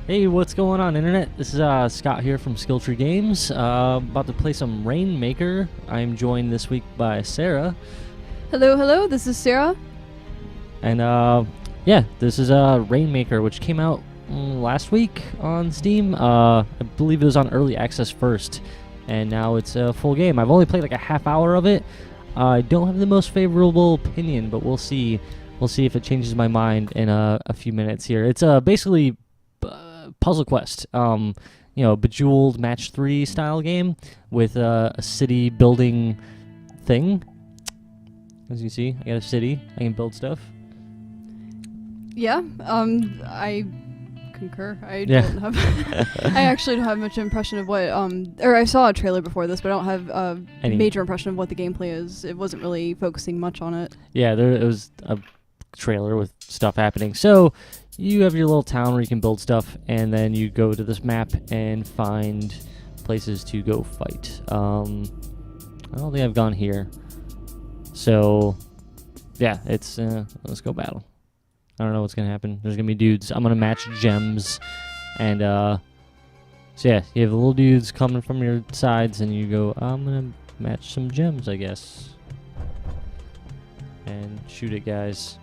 Hey, what's going on, Internet? This is Scott here from Skilltree Games. About to play some Reignmaker. I'm joined this week by Sarah. Hello, this is Sarah. And yeah, this is Reignmaker, which came out last week on Steam. I believe it was on early access first, and now it's a full game. I've only played like a half hour of it. I don't have the most favorable opinion, but we'll see. We'll see if it changes my mind in a few minutes here. It's basically Puzzle Quest, Bejeweled Match 3 style game with a city building thing. As you see, I got a city. I can build stuff. Yeah, I concur. I don't have. I actually don't have much impression of what. Or I saw a trailer before this, but I don't have a major impression of what the gameplay is. It wasn't really focusing much on it. Yeah, it was a trailer with stuff happening. So you have your little town where you can build stuff, and then you go to this map and find places to go fight. I don't think I've gone here. So yeah, it's let's go battle. I don't know what's gonna happen. There's gonna be dudes. I'm gonna match gems, and so yeah, you have the little dudes coming from your sides, and you go, I'm gonna match some gems, I guess, and shoot it, guys.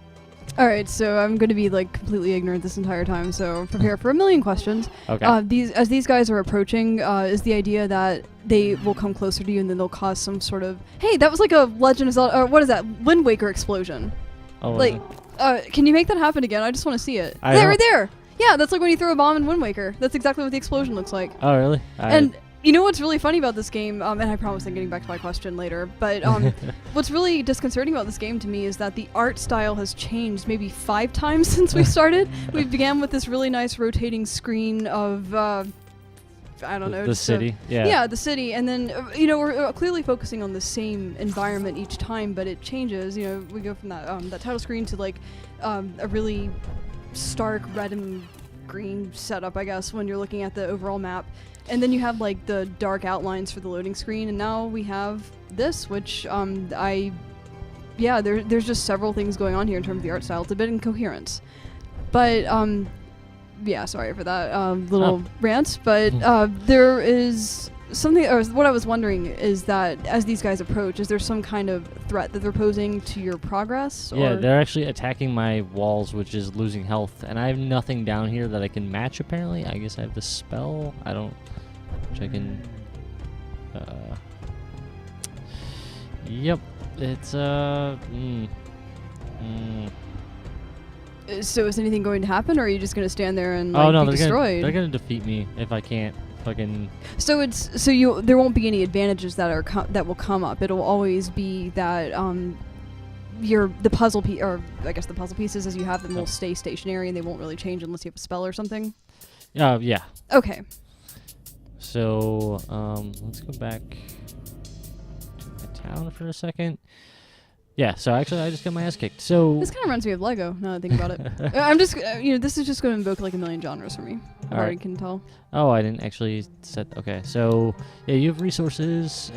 All right, so I'm going to be like completely ignorant this entire time, so prepare for a million questions. Okay. As these guys are approaching, is the idea that they will come closer to you and then they'll cause some sort of, hey, that was like a Legend of Zelda, or what is that, Wind Waker explosion. Oh, like, can you make that happen again? I just want to see it. Right there. Yeah, that's like when you throw a bomb in Wind Waker. That's exactly what the explosion looks like. Oh, really? And you know what's really funny about this game, and I promise I'm getting back to my question later, but what's really disconcerting about this game to me is that the art style has changed maybe 5 times since we started. We began with this really nice rotating screen of, I don't know. The city, yeah. Yeah, the city, and then, we're clearly focusing on the same environment each time, but it changes. We go from that title screen to like a really stark red and green setup, I guess, when you're looking at the overall map. And then you have like the dark outlines for the loading screen, and now we have this, which there's just several things going on here in terms of the art style. It's a bit incoherent, but sorry for that little rant. But there is something. Or what I was wondering is that as these guys approach, is there some kind of threat that they're posing to your progress? Yeah, they're actually attacking my walls, which is losing health, and I have nothing down here that I can match. Apparently, I guess I have the spell. I don't. Which I can. Yep, it's So is anything going to happen, or are you just going to stand there and be destroyed? They're going to defeat me if I can't fucking. So there won't be any advantages that will come up. It'll always be that the puzzle pieces as you have them will stay stationary and they won't really change unless you have a spell or something. Yeah. Okay. So, let's go back to my town for a second. Yeah, so actually I just got my ass kicked. So this kind of reminds me of Lego, now that I think about it. I'm just, this is just going to invoke like a million genres for me. I already can tell. Oh, I didn't actually set, okay. So, yeah, you have resources,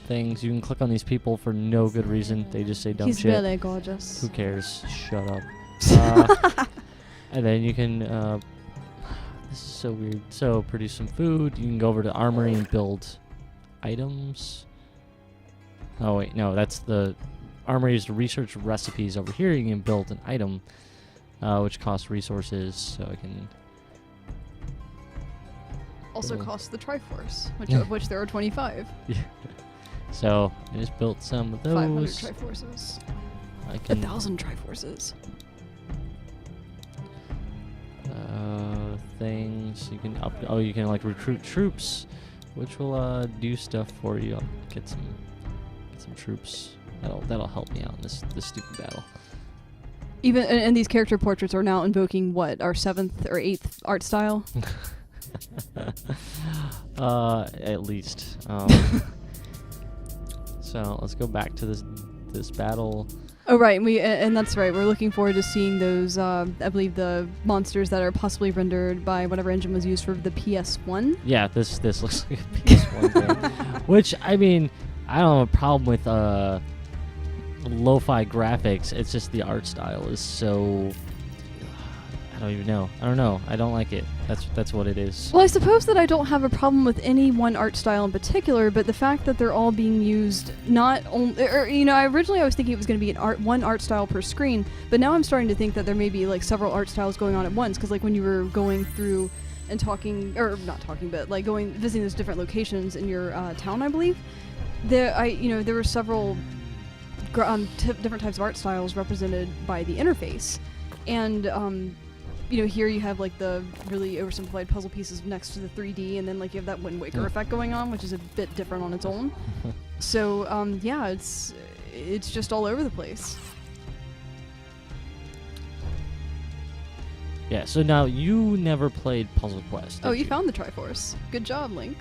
things. You can click on these people for no good reason. They just say dumb shit. He's really gorgeous. Who cares? Shut up. And then you can, this is so weird. So produce some food. You can go over to Armory and build items. Oh wait, no, that's the Armory's research recipes. Over here you can build an item, which costs resources, so I can... Also costs the Triforce, of which there are 25. Yeah. So I just built some of those. 500 Triforces. 1,000 Triforces. Things you can you can like recruit troops, which will do stuff for you. I'll get some troops. That'll help me out in this stupid battle. Even and these character portraits are now invoking what, our 7th or 8th art style? At least. So let's go back to this battle. Oh right, and that's right. We're looking forward to seeing those. I believe the monsters that are possibly rendered by whatever engine was used for the PS1. Yeah, this looks like a PS1 game. Which I mean, I don't have a problem with lo-fi graphics. It's just the art style is so I don't even know. I don't know. I don't like it. That's what it is. Well, I suppose that I don't have a problem with any one art style in particular, but the fact that they're all being used not only, originally I was thinking it was going to be one art style per screen, but now I'm starting to think that there may be like several art styles going on at once, because like when you were going through and talking, or not talking, but like visiting those different locations in your town, I believe, there were several different types of art styles represented by the interface, and here you have like the really oversimplified puzzle pieces next to the 3D, and then like you have that Wind Waker effect going on, which is a bit different on its own. So yeah, it's just all over the place. Yeah. So now you never played Puzzle Quest. Oh, you found the Triforce. Good job, Link.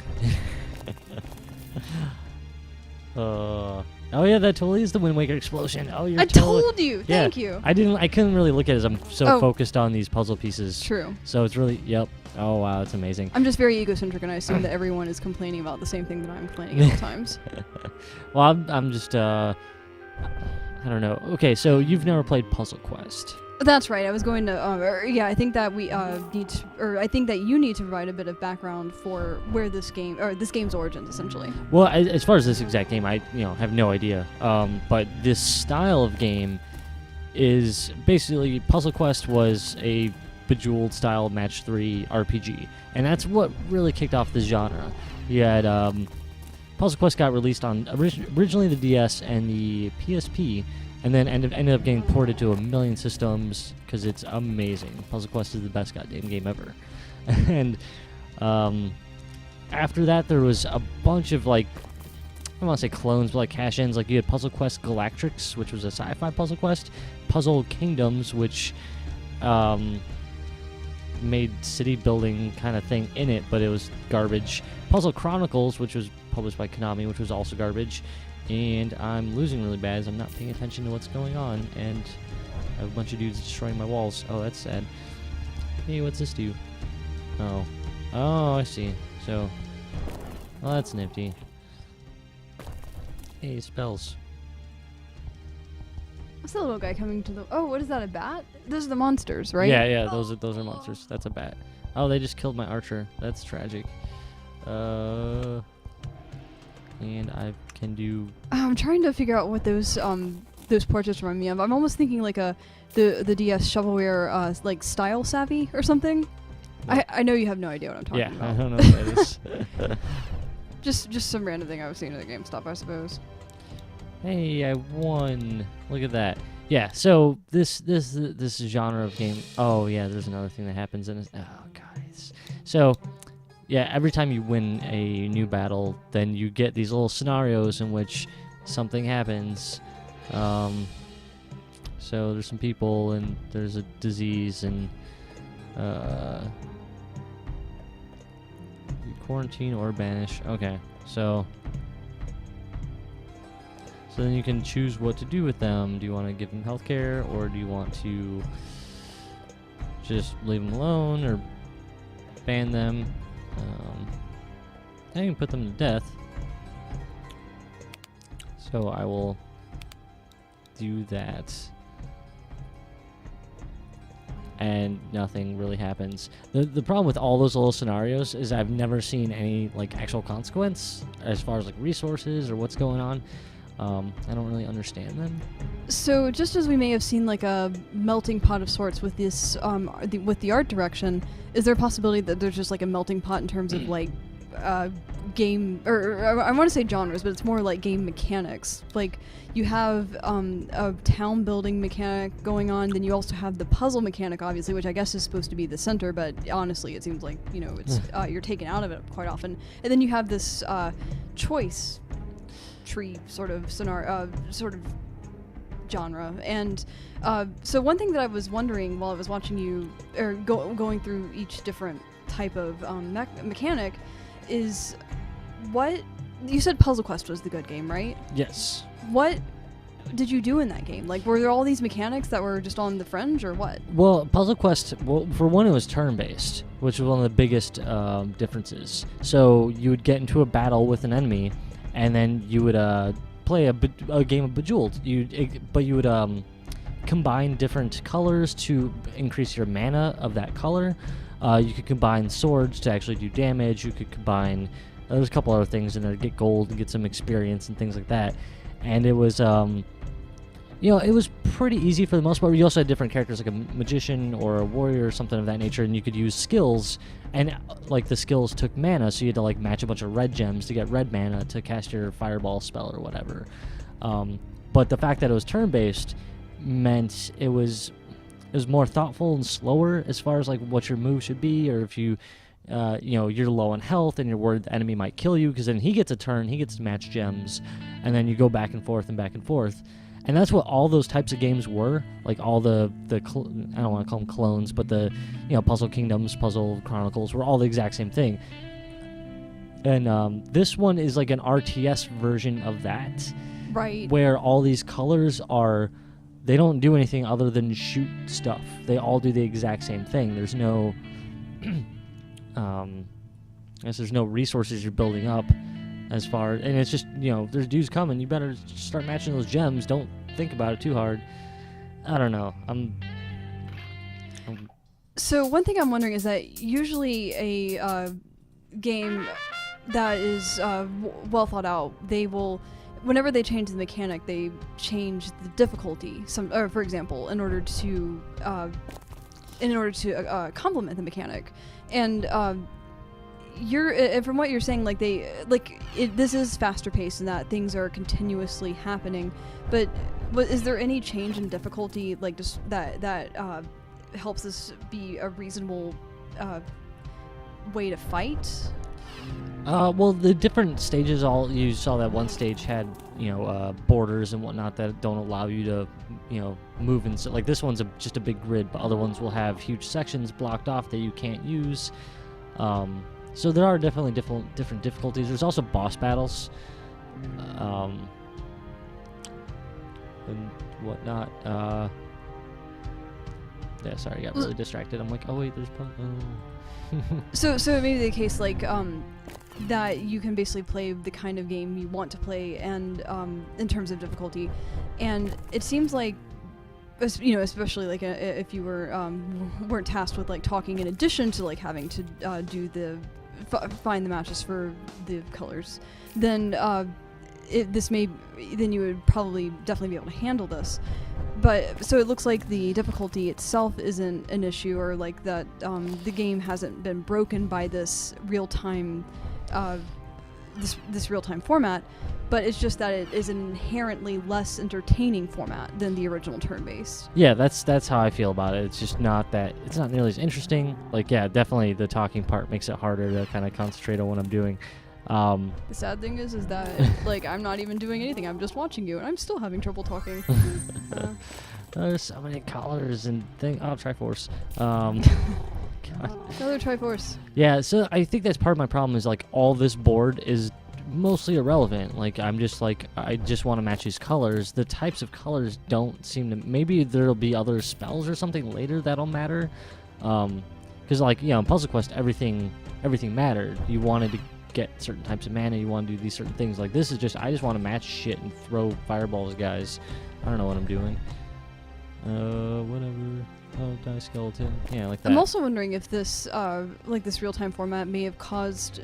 Oh yeah, that totally is the Wind Waker explosion. Oh, I told you. Yeah, Thank you. I couldn't really look at it as I'm so focused on these puzzle pieces. True. So it's really, yep. Oh wow, it's amazing. I'm just very egocentric, and I assume that everyone is complaining about the same thing that I'm complaining at all times. Well, I'm just I don't know. Okay, so you've never played Puzzle Quest. That's right. I was going to. I think that we need to, or I think that you need to provide a bit of background for where this game's origins, essentially. Well, as far as this exact game, I have no idea. But this style of game is basically Puzzle Quest was a Bejeweled style match 3 RPG, and that's what really kicked off the genre. You had Puzzle Quest got released on originally the DS and the PSP. And then ended up getting ported to 1 million systems because it's amazing. Puzzle Quest is the best goddamn game ever. And after that, there was a bunch of like, I don't want to say clones, but like cash-ins. Like you had Puzzle Quest Galactrix, which was a sci-fi puzzle quest. Puzzle Kingdoms, which made city building kind of thing in it, but it was garbage. Puzzle Chronicles, which was published by Konami, which was also garbage. And I'm losing really bad as I'm not paying attention to what's going on, and I have a bunch of dudes destroying my walls. Oh, that's sad. Hey, what's this do? Oh, I see. So, well, that's nifty. Hey, spells. What's the little guy coming to the? Oh, what is that? A bat? Those are the monsters, right? Yeah. Those are monsters. That's a bat. Oh, they just killed my archer. That's tragic. And I can do. I'm trying to figure out what those portraits remind me of. I'm almost thinking like the DS shovelware like style savvy or something. No. I know you have no idea what I'm talking about. Yeah, I don't know what that is. just some random thing I was seeing at the GameStop, I suppose. Hey, I won! Look at that. Yeah. So this genre of game. Oh yeah, there's another thing that happens in this. Oh guys. So. Yeah, every time you win a new battle, then you get these little scenarios in which something happens. So there's some people, and there's a disease, and quarantine or banish. Okay, so then you can choose what to do with them. Do you want to give them healthcare, or do you want to just leave them alone, or ban them? I can put them to death. So I will do that. And nothing really happens. The problem with all those little scenarios is I've never seen any like actual consequence as far as like resources or what's going on. I don't really understand them. So just as we may have seen like a melting pot of sorts with this, with the art direction, is there a possibility that there's just like a melting pot in terms of like game, or I want to say genres, but it's more like game mechanics. Like you have a town building mechanic going on, then you also have the puzzle mechanic, obviously, which I guess is supposed to be the center, but honestly, it seems like it's you're taken out of it quite often. And then you have this choice tree sort of scenario, sort of genre. And so one thing that I was wondering while I was watching you, or going through each different type of mechanic, is what you said Puzzle Quest was the good game, right? Yes. What did you do in that game? Like, were there all these mechanics that were just on the fringe, or what? Well, Puzzle Quest, for one, it was turn-based, which was one of the biggest differences. So you would get into a battle with an enemy, and then you would play a game of Bejeweled. But you would combine different colors to increase your mana of that color. You could combine swords to actually do damage. You could combine... there's a couple other things in there to get gold and get some experience and things like that. And it was... it was pretty easy for the most part. You also had different characters, like a magician or a warrior or something of that nature, and you could use skills, and like the skills took mana, so you had to like match a bunch of red gems to get red mana to cast your fireball spell or whatever. But the fact that it was turn-based meant it was more thoughtful and slower as far as like what your move should be, or if you you're low on health and you're worried the enemy might kill you, because then he gets a turn, he gets to match gems, and then you go back and forth and back and forth. And that's what all those types of games were, like all I don't want to call them clones, but the Puzzle Kingdoms, Puzzle Chronicles were all the exact same thing. And this one is like an RTS version of that, right? Where all these colors they don't do anything other than shoot stuff. They all do the exact same thing. There's no, I guess there's no resources you're building up. And it's just, there's dudes coming. You better start matching those gems. Don't think about it too hard. I don't know. So one thing I'm wondering is that usually a game that is well thought out, they will, whenever they change the mechanic, they change the difficulty. For example, in order to complement the mechanic, and from what you're saying, this is faster paced and that things are continuously happening, but is there any change in difficulty, like just that helps this be a reasonable way to fight? Well, the different stages, you saw that one stage had borders and whatnot that don't allow you to move, and so like this one's just a big grid, but other ones will have huge sections blocked off that you can't use. So there are definitely different difficulties. There's also boss battles, and whatnot. Yeah, sorry, I got really distracted. I'm like, oh wait, there's. So it may be the case that you can basically play the kind of game you want to play, and in terms of difficulty, and it seems like, especially like if you weren't tasked with like talking in addition to like having to do the find the matches for the colors, then then you would probably definitely be able to handle this. But so it looks like the difficulty itself isn't an issue, or like that the game hasn't been broken by this real-time this real-time format, but it's just that it is an inherently less entertaining format than the original turn-based. Yeah, that's how I feel about it. It's just not nearly as interesting. Like, yeah, definitely the talking part makes it harder to kind of concentrate on what I'm doing. The sad thing is that like I'm not even doing anything. I'm just watching you, and I'm still having trouble talking. There's so many colors and things. Oh, Triforce. God. Another Triforce. Yeah, so I think that's part of my problem is like all this board is mostly irrelevant. Like I just want to match these colors. The types of colors don't seem to. Maybe there'll be other spells or something later that'll matter. Because like in Puzzle Quest, everything mattered. You wanted to get certain types of mana. You want to do these certain things. Like this is just I just want to match shit and throw fireballs, guys. I don't know what I'm doing. Whatever. Oh, die skeleton. Yeah, like that. I'm also wondering if this, this real-time format may have caused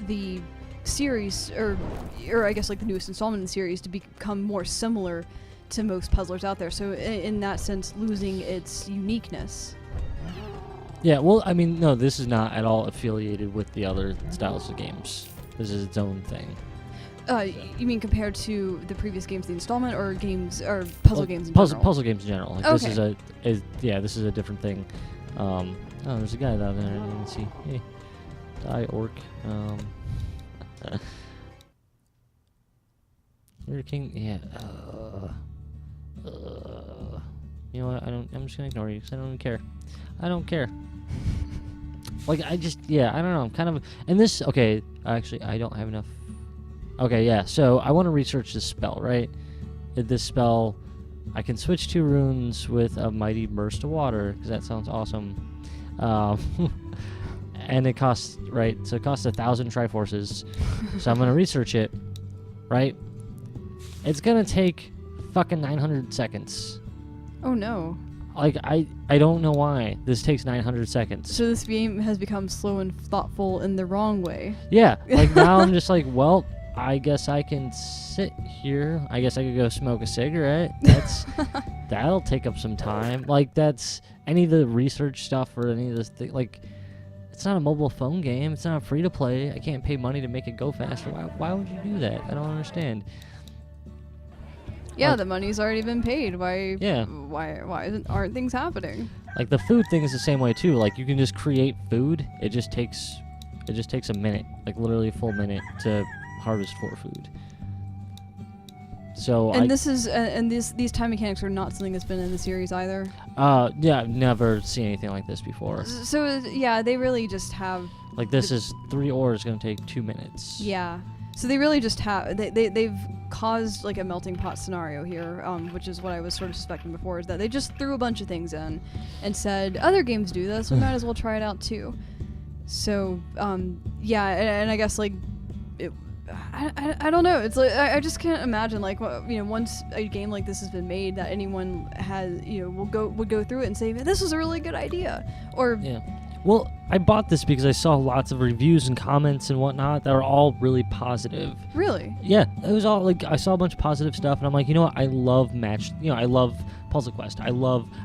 the series, or I guess like the newest installment in the series, to become more similar to most puzzlers out there. So in that sense, losing its uniqueness. Yeah, well, I mean, no, this is not at all affiliated with the other styles of games. This is its own thing. You mean compared to the previous games, the installment, or games, or puzzle games in general? Puzzle games in general. Like okay. This is a different thing. Oh, there's a guy down there. I didn't even see. Hey, die orc. You're king. Yeah. You know what? I'm just gonna ignore you because I don't even care. I don't care. Like I don't know. I'm kind of. And this. Okay. Actually, I don't have enough. Okay, yeah, so I want to research this spell, right? This spell, I can switch 2 runes with a mighty burst of water, because that sounds awesome. And it costs, right, so it costs 1,000 Triforces. So I'm going to research it, right? It's going to take fucking 900 seconds. Oh no. Like, I don't know why. This takes 900 seconds. So this game has become slow and thoughtful in the wrong way. Yeah, like now I'm just like, well, I guess I can sit here. I guess I could go smoke a cigarette. That'll take up some time. Like, that's any of the research stuff or any of this thing. Like, it's not a mobile phone game. It's not free to play. I can't pay money to make it go faster. Why would you do that? I don't understand. Yeah, Like, the money's already been paid. Why? Yeah. Why aren't things happening? Like, the food thing is the same way too. Like, you can just create food. It just takes a minute, like literally a full minute to harvest 4 food. So And these time mechanics are not something that's been in the series either. yeah, I've never seen anything like this before. So yeah, they really just have. Like, this is 3 ores gonna take 2 minutes. Yeah. So they really just have they've caused like a melting pot scenario here, which is what I was sort of suspecting before, is that they just threw a bunch of things in and said other games do this, we might as well try it out too. So yeah, and I guess like I don't know. It's like I just can't imagine like once a game like this has been made that anyone has would go through it and say this is a really good idea or yeah. Well, I bought this because I saw lots of reviews and comments and whatnot that are all really positive. Really? Yeah, it was all like I saw a bunch of positive stuff, and I'm like, you know what? I love I love Puzzle Quest. I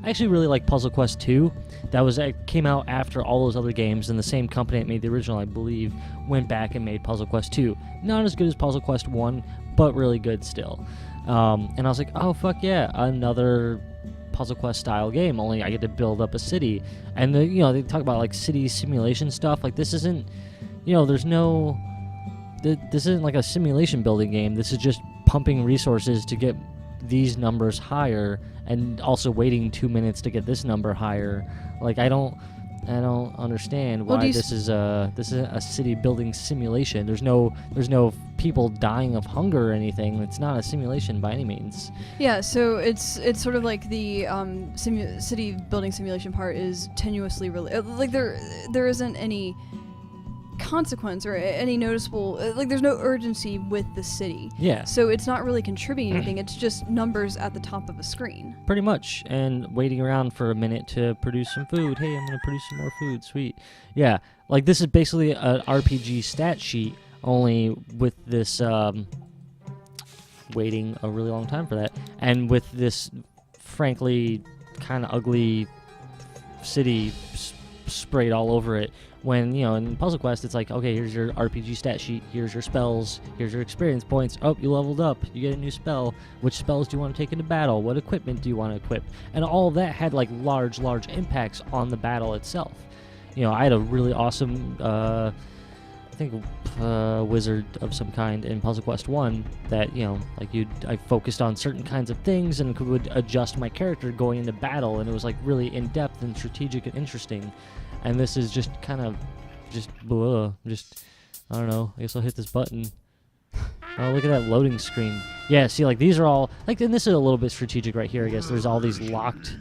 actually really like Puzzle Quest 2. That came out after all those other games, and the same company that made the original, I believe, went back and made Puzzle Quest 2. Not as good as Puzzle Quest 1, but really good still. And I was like, oh fuck yeah, another Puzzle Quest style game, only I get to build up a city. And they talk about like city simulation stuff. Like, this isn't this isn't like a simulation building game. This is just pumping resources to get these numbers higher and also waiting 2 minutes to get this number higher. Like, I don't understand why this is a city building simulation. There's no people dying of hunger or anything. It's not a simulation by any means. Yeah, so it's sort of like the city building simulation part is tenuously like there isn't any consequence or any noticeable like there's no urgency with the city. Yeah. So it's not really contributing anything. It's just numbers at the top of a screen. Pretty much, and waiting around for a minute to produce some food. Hey, I'm gonna produce some more food. Sweet. Yeah. Like, this is basically an RPG stat sheet, only with this waiting a really long time for that, and with this frankly kind of ugly city sprayed all over it. When, in Puzzle Quest, it's like, okay, here's your RPG stat sheet, here's your spells, here's your experience points. Oh, you leveled up, you get a new spell. Which spells do you want to take into battle? What equipment do you want to equip? And all of that had, like, large impacts on the battle itself. I had a really awesome, wizard of some kind in Puzzle Quest 1 that, I focused on certain kinds of things and would adjust my character going into battle, and it was, like, really in-depth and strategic and interesting. And this is just kind of I don't know, I guess I'll hit this button. Oh, look at that loading screen. Yeah, see, like, these are all, like, and this is a little bit strategic right here, I guess. There's all these locked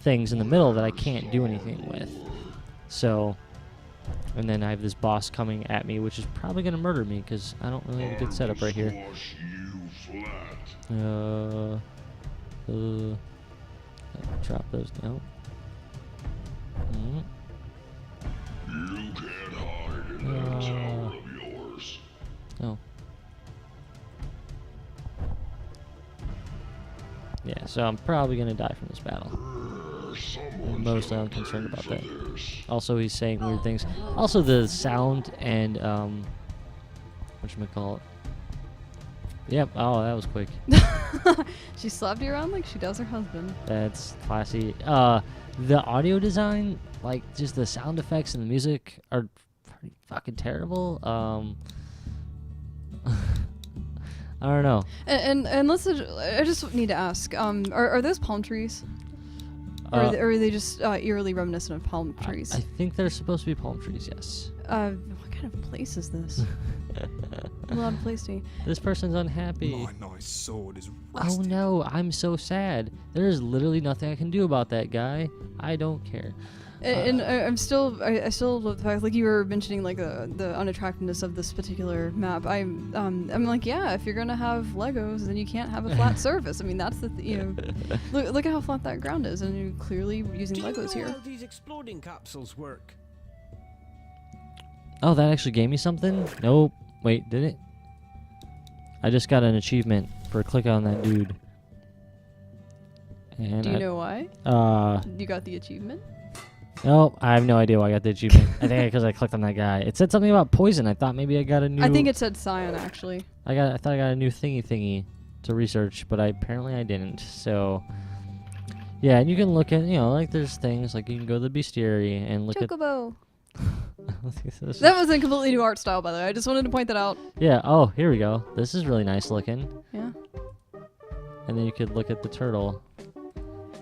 things in the middle that I can't do anything with. So, and then I have this boss coming at me, which is probably going to murder me, because I don't really have a good setup right here. Drop those down. You can't hide in that tower of yours. Oh. Yeah, so I'm probably going to die from this battle. Mostly I'm concerned about that. Also, he's saying weird things. Also, the sound and, whatchamacallit. Yep, oh, that was quick. She slapped you around like she does her husband. That's classy. The audio design, like, just the sound effects and the music are pretty fucking terrible. I don't know. And let's. I just need to ask. Are those palm trees? Or are they just eerily reminiscent of palm trees? I think they're supposed to be palm trees. Yes. What kind of place is this? A lot of place to me. This person's unhappy. My nice sword is rusty. Oh no, I'm so sad. There is literally nothing I can do about that guy. I don't care. And I'm still, I still love the fact, like you were mentioning, like the unattractiveness of this particular map. I'm like, yeah, if you're gonna have Legos, then you can't have a flat surface. I mean, that's the, look at how flat that ground is, and you're clearly using Legos here. How these exploding capsules work? Oh, that actually gave me something? Nope. Wait, did it? I just got an achievement for clicking on that dude. And Do you know why? You got the achievement? No, I have no idea why I got the achievement. I think because I clicked on that guy. It said something about poison. I thought maybe I got a new... I think it said cyan, actually. I thought I got a new thingy to research, but apparently I didn't. So, yeah, and you can look at, like there's things, like you can go to the bestiary and look Chocobo. at... That was a completely new art style, by the way. I just wanted to point that out. Yeah, oh, here we go. This is really nice looking. Yeah. And then you could look at the turtle.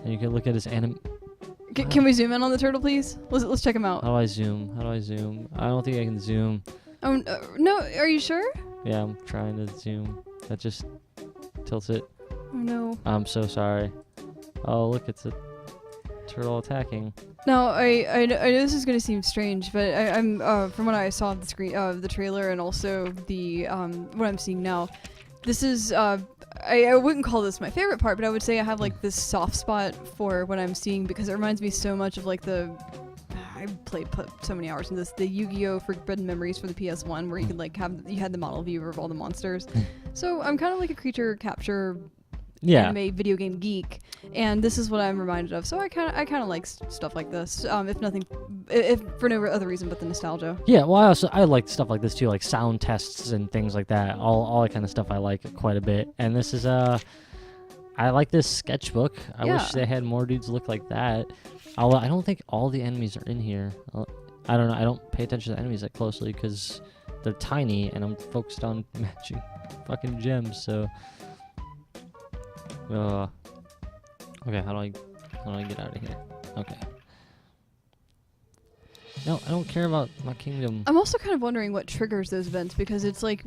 And you can look at his Can we zoom in on the turtle, please? Let's check him out. How do I zoom? I don't think I can zoom. Oh, no, are you sure? Yeah, I'm trying to zoom. That just tilts it. Oh, no. I'm so sorry. Oh, look, it's a turtle attacking. Now, I know this is going to seem strange, but I'm from what I saw of the screen, the trailer, and also the what I'm seeing now, this is I wouldn't call this my favorite part, but I would say I have like this soft spot for what I'm seeing because it reminds me so much of like I put so many hours in this, the Yu-Gi-Oh! Forbidden Memories for the PS1, where you could like you had the model view of all the monsters. So I'm kind of like a creature capture anime video game geek, and this is what I'm reminded of. So I kind of like stuff like this. If for no other reason but the nostalgia. Yeah, well, I like stuff like this too, like sound tests and things like that. All that kind of stuff I like quite a bit. And this is I like this sketchbook. I wish they had more dudes look like that. I don't think all the enemies are in here. I don't know. I don't pay attention to the enemies that closely because they're tiny, and I'm focused on matching fucking gems. So. Okay, how do I get out of here? Okay. No, I don't care about my kingdom. I'm also kind of wondering what triggers those events because it's like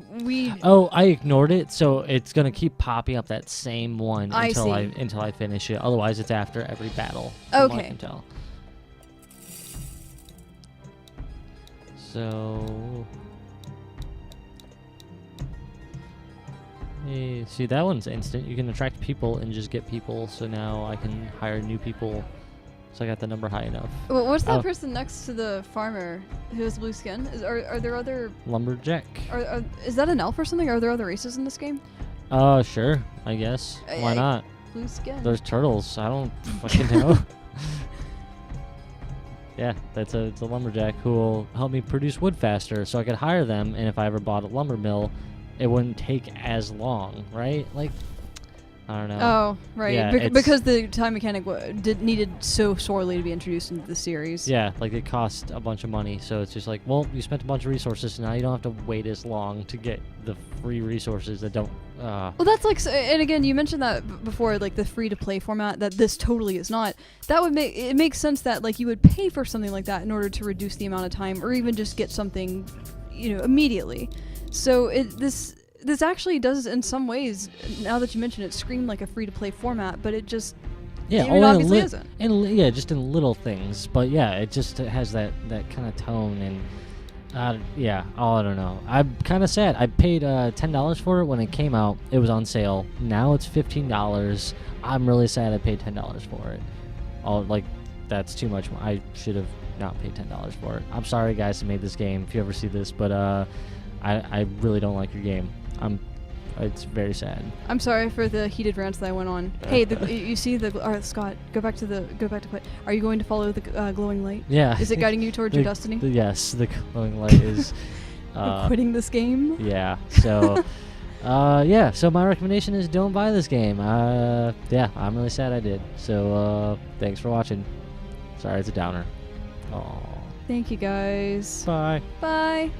Oh, I ignored it, so it's gonna keep popping up that same one until I finish it. Otherwise, it's after every battle. From what I can tell. So. Hey, see, that one's instant. You can attract people and just get people, so now I can hire new people. So I got the number high enough. Well, what's that person next to the farmer who has blue skin? Are there other... Lumberjack. Is that an elf or something? Are there other races in this game? Sure, I guess. Why not? Blue skin. There's turtles. I don't fucking know. Yeah, it's a lumberjack who will help me produce wood faster, so I could hire them, and if I ever bought a lumber mill, it wouldn't take as long, right? Like, I don't know. Oh, right. Yeah, because the time mechanic needed so sorely to be introduced into the series. Yeah, like it cost a bunch of money, so it's just like, well, you spent a bunch of resources, so now you don't have to wait as long to get the free resources that don't... Well, that's like, and again, you mentioned that before, like the free-to-play format, that this totally is not. That would it makes sense that like you would pay for something like that in order to reduce the amount of time, or even just get something, immediately. So this actually does, in some ways, now that you mention it, scream like a free-to-play format, but it just obviously isn't. And just in little things, but yeah, it just has that kind of tone, and I don't know. I'm kind of sad. I paid $10 for it when it came out. It was on sale. Now it's $15. I'm really sad I paid $10 for it. That's too much. I should have not paid $10 for it. I'm sorry, guys, who made this game. If you ever see this, but I really don't like your game. It's very sad. I'm sorry for the heated rants that I went on. Hey, you see the Scott? Go back to quit. Are you going to follow the glowing light? Yeah. Is it guiding you towards your destiny? Yes, the glowing light is. Quitting this game. Yeah. So. So my recommendation is don't buy this game. I'm really sad I did. So thanks for watching. Sorry, it's a downer. Aww. Thank you guys. Bye. Bye.